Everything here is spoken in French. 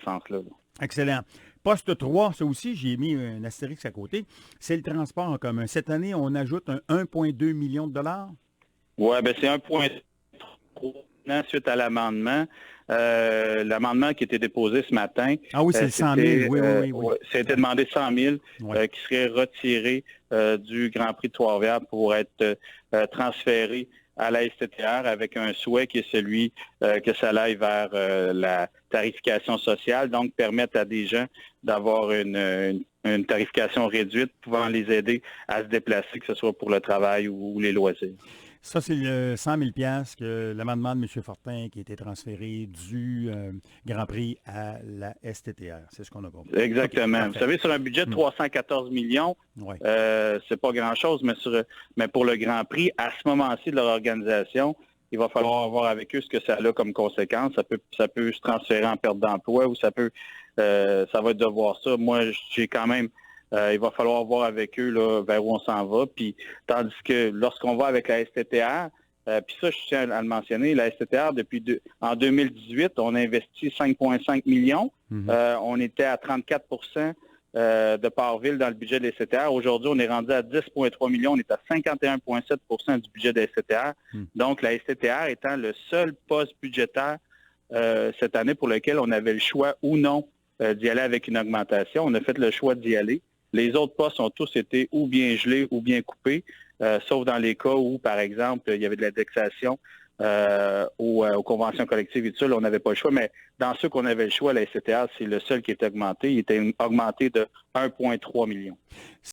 sens-là. Là. Excellent. Poste 3, ça aussi, j'ai mis un astérix à côté. C'est le transport en commun. Cette année, on ajoute un 1,2 million de dollars. Oui, bien, c'est 1,3 suite à l'amendement. L'amendement qui a été déposé ce matin, Ah oui, c'est le 100 000. Oui, oui, oui, oui. ouais, ça a été demandé 100 000 Ouais. qui serait retiré du Grand Prix de Trois-Rivières pour être transféré à la STTR avec un souhait qui est celui que ça aille vers la tarification sociale, donc permettre à des gens d'avoir une tarification réduite pouvant les aider à se déplacer, que ce soit pour le travail ou les loisirs. Ça, c'est le 100 000 que l'amendement de M. Fortin qui a été transféré du Grand Prix à la STTR. C'est ce qu'on a compris. OK, Exactement. Vous parfait. savez, sur un budget de 314 millions, Ouais. c'est pas grand-chose, mais pour le Grand Prix, à ce moment-ci de leur organisation, il va falloir voir avec eux ce que ça a comme conséquence. Ça peut se transférer en perte d'emploi ou ça va être de voir ça. Moi, j'ai quand même, il va falloir voir avec eux là, vers où on s'en va. Puis, tandis que lorsqu'on va avec la STTR, puis ça, je tiens à le mentionner, la STTR, en 2018, on a investi 5,5 millions. On était à 34 de part-ville dans le budget des STTR. Aujourd'hui, on est rendu à 10,3 millions. On est à 51,7 du budget des STTR. Donc, la STTR étant le seul poste budgétaire cette année pour lequel on avait le choix ou non d'y aller avec une augmentation. On a fait le choix d'y aller. Les autres postes ont tous été ou bien gelés ou bien coupés, sauf dans les cas où, par exemple, il y avait de l'indexation aux conventions collectives et tout ça, là, on n'avait pas le choix. Mais dans ceux qu'on avait le choix, la SCTR, c'est le seul qui est augmenté. Il était augmenté de 1,3 million.